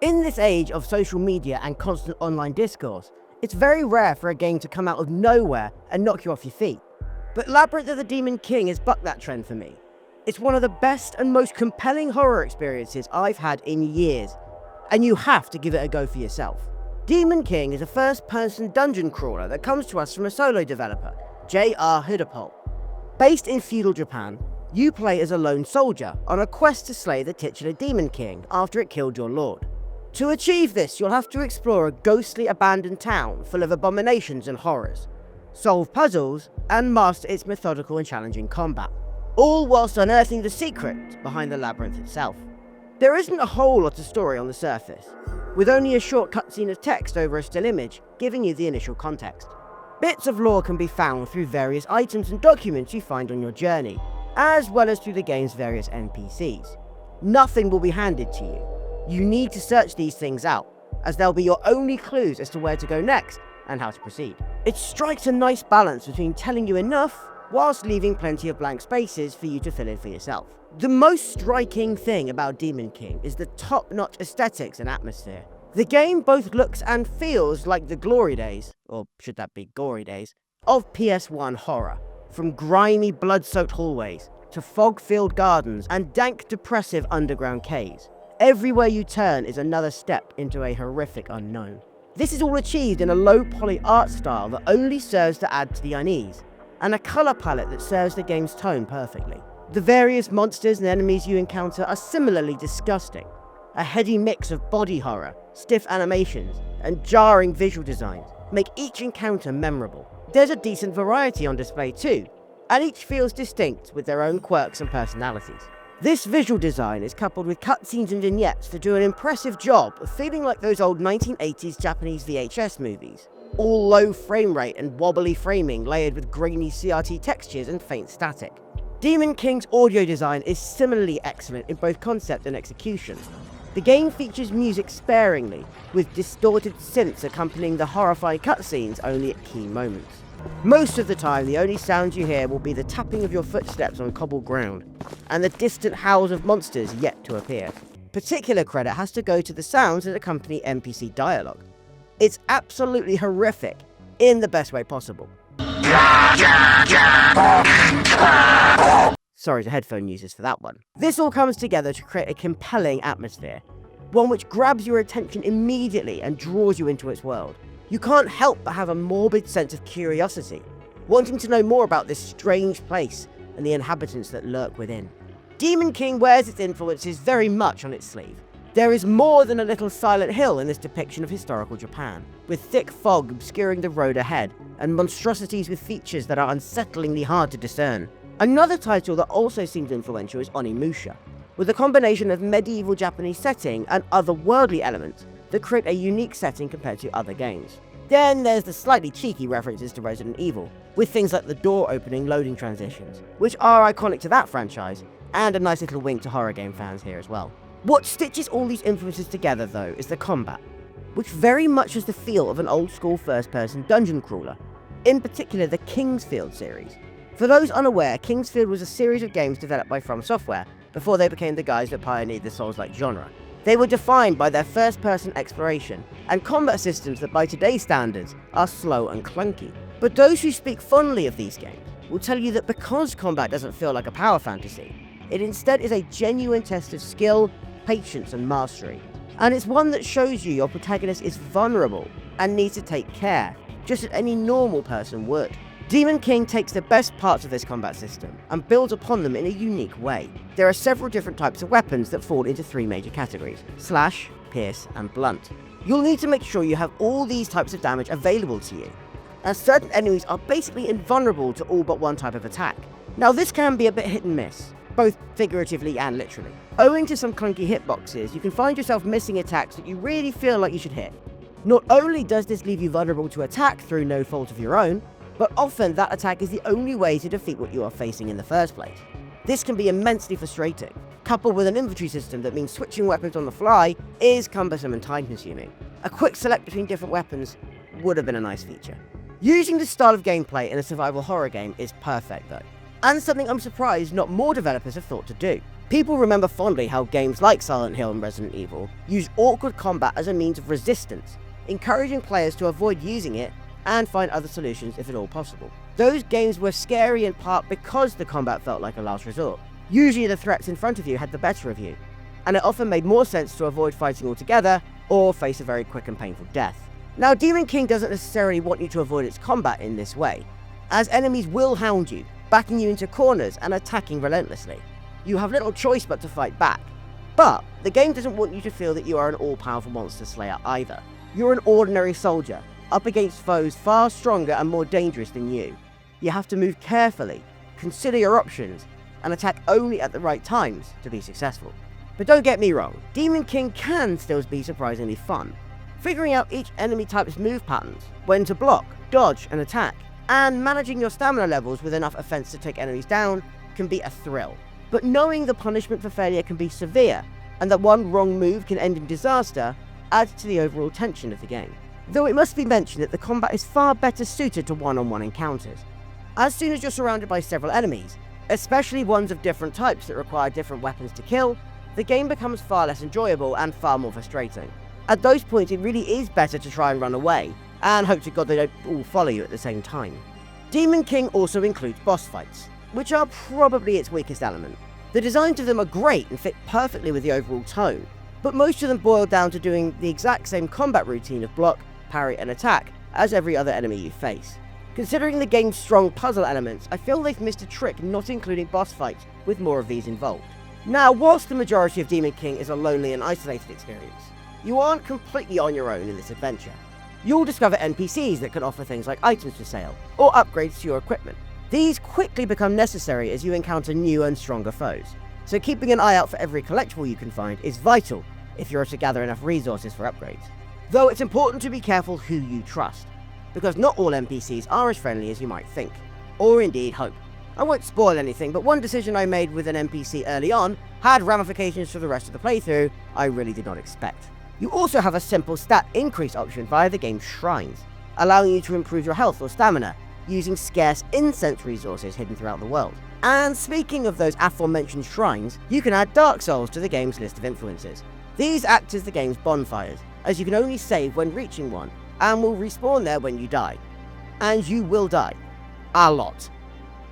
In this age of social media and constant online discourse, it's very rare for a game to come out of nowhere and knock you off your feet. But Labyrinth of the Demon King has bucked that trend for me. It's one of the best and most compelling horror experiences I've had in years, and you have to give it a go for yourself. Demon King is a first-person dungeon crawler that comes to us from a solo developer, J.R. Hudapol. Based in feudal Japan, you play as a lone soldier on a quest to slay the titular Demon King after it killed your lord. To achieve this, you'll have to explore a ghostly abandoned town full of abominations and horrors, solve puzzles, and master its methodical and challenging combat, all whilst unearthing the secret behind the labyrinth itself. There isn't a whole lot of story on the surface, with only a short cutscene of text over a still image giving you the initial context. Bits of lore can be found through various items and documents you find on your journey, as well as through the game's various NPCs. Nothing will be handed to you. You need to search these things out, as they'll be your only clues as to where to go next and how to proceed. It strikes a nice balance between telling you enough whilst leaving plenty of blank spaces for you to fill in for yourself. The most striking thing about Demon King is the top-notch aesthetics and atmosphere. The game both looks and feels like the glory days, or should that be gory days, of PS1 horror. From grimy, blood-soaked hallways to fog-filled gardens and dank, depressive underground caves. Everywhere you turn is another step into a horrific unknown. This is all achieved in a low-poly art style that only serves to add to the unease, and a colour palette that serves the game's tone perfectly. The various monsters and enemies you encounter are similarly disgusting. A heady mix of body horror, stiff animations, and jarring visual designs make each encounter memorable. There's a decent variety on display too, and each feels distinct with their own quirks and personalities. This visual design is coupled with cutscenes and vignettes that do an impressive job of feeling like those old 1980s Japanese VHS movies. All low frame rate and wobbly framing layered with grainy CRT textures and faint static. Demon King's audio design is similarly excellent in both concept and execution. The game features music sparingly, with distorted synths accompanying the horrifying cutscenes only at key moments. Most of the time, the only sounds you hear will be the tapping of your footsteps on cobbled ground, and the distant howls of monsters yet to appear. Particular credit has to go to the sounds that accompany NPC dialogue. It's absolutely horrific, in the best way possible. Sorry to headphone users for that one. This all comes together to create a compelling atmosphere, one which grabs your attention immediately and draws you into its world. You can't help but have a morbid sense of curiosity, wanting to know more about this strange place and the inhabitants that lurk within. Demon King wears its influences very much on its sleeve. There is more than a little Silent Hill in this depiction of historical Japan, with thick fog obscuring the road ahead, and monstrosities with features that are unsettlingly hard to discern. Another title that also seems influential is Onimusha, with a combination of medieval Japanese setting and otherworldly elements that create a unique setting compared to other games. Then there's the slightly cheeky references to Resident Evil, with things like the door opening loading transitions, which are iconic to that franchise, and a nice little wink to horror game fans here as well. What stitches all these influences together though is the combat, which very much has the feel of an old school first-person dungeon crawler, in particular the Kingsfield series. For those unaware, Kingsfield was a series of games developed by From Software before they became the guys that pioneered the Souls-like genre. They were defined by their first-person exploration and combat systems that by today's standards are slow and clunky. But those who speak fondly of these games will tell you that because combat doesn't feel like a power fantasy, it instead is a genuine test of skill, patience and mastery. And it's one that shows you your protagonist is vulnerable and needs to take care, just as any normal person would. Demon King takes the best parts of this combat system and builds upon them in a unique way. There are several different types of weapons that fall into three major categories: slash, pierce, and blunt. You'll need to make sure you have all these types of damage available to you, as certain enemies are basically invulnerable to all but one type of attack. Now this can be a bit hit and miss, both figuratively and literally. Owing to some clunky hitboxes, you can find yourself missing attacks that you really feel like you should hit. Not only does this leave you vulnerable to attack through no fault of your own, but often that attack is the only way to defeat what you are facing in the first place. This can be immensely frustrating, coupled with an inventory system that means switching weapons on the fly is cumbersome and time-consuming. A quick select between different weapons would have been a nice feature. Using this style of gameplay in a survival horror game is perfect though, and something I'm surprised not more developers have thought to do. People remember fondly how games like Silent Hill and Resident Evil use awkward combat as a means of resistance, encouraging players to avoid using it and find other solutions if at all possible. Those games were scary in part because the combat felt like a last resort. Usually the threats in front of you had the better of you, and it often made more sense to avoid fighting altogether or face a very quick and painful death. Now, Demon King doesn't necessarily want you to avoid its combat in this way, as enemies will hound you, backing you into corners and attacking relentlessly. You have little choice but to fight back. But the game doesn't want you to feel that you are an all-powerful monster slayer either. You're an ordinary soldier, up against foes far stronger and more dangerous than you. You have to move carefully, consider your options, and attack only at the right times to be successful. But don't get me wrong, Demon King can still be surprisingly fun. Figuring out each enemy type's move patterns, when to block, dodge, and attack, and managing your stamina levels with enough offense to take enemies down can be a thrill. But knowing the punishment for failure can be severe, and that one wrong move can end in disaster, adds to the overall tension of the game. Though it must be mentioned that the combat is far better suited to one-on-one encounters. As soon as you're surrounded by several enemies, especially ones of different types that require different weapons to kill, the game becomes far less enjoyable and far more frustrating. At those points, it really is better to try and run away, and hope to God they don't all follow you at the same time. Demon King also includes boss fights, which are probably its weakest element. The designs of them are great and fit perfectly with the overall tone, but most of them boil down to doing the exact same combat routine of block, parry, and attack as every other enemy you face. Considering the game's strong puzzle elements, I feel they've missed a trick not including boss fights with more of these involved. Now, whilst the majority of Demon King is a lonely and isolated experience, you aren't completely on your own in this adventure. You'll discover NPCs that can offer things like items for sale, or upgrades to your equipment. These quickly become necessary as you encounter new and stronger foes, so keeping an eye out for every collectible you can find is vital if you're to gather enough resources for upgrades. Though it's important to be careful who you trust, because not all NPCs are as friendly as you might think, or indeed hope. I won't spoil anything, but one decision I made with an NPC early on had ramifications for the rest of the playthrough I really did not expect. You also have a simple stat increase option via the game's shrines, allowing you to improve your health or stamina, using scarce incense resources hidden throughout the world. And speaking of those aforementioned shrines, you can add Dark Souls to the game's list of influences. These act as the game's bonfires, as you can only save when reaching one, and will respawn there when you die. And you will die. A lot.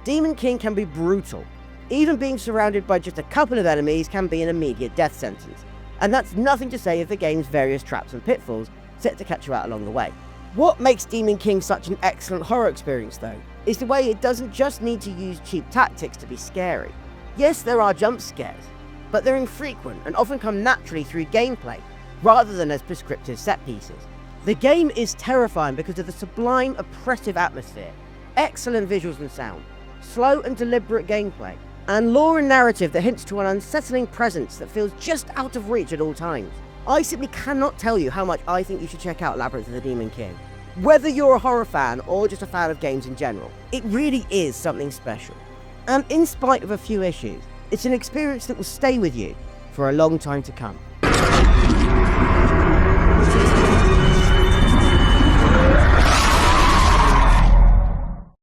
Demon King can be brutal. Even being surrounded by just a couple of enemies can be an immediate death sentence. And that's nothing to say of the game's various traps and pitfalls set to catch you out along the way. What makes Demon King such an excellent horror experience though, is the way it doesn't just need to use cheap tactics to be scary. Yes, there are jump scares, but they're infrequent and often come naturally through gameplay, rather than as prescriptive set pieces. The game is terrifying because of the sublime, oppressive atmosphere, excellent visuals and sound, slow and deliberate gameplay, and lore and narrative that hints to an unsettling presence that feels just out of reach at all times. I simply cannot tell you how much I think you should check out Labyrinth of the Demon King. Whether you're a horror fan or just a fan of games in general, it really is something special. And in spite of a few issues, it's an experience that will stay with you for a long time to come.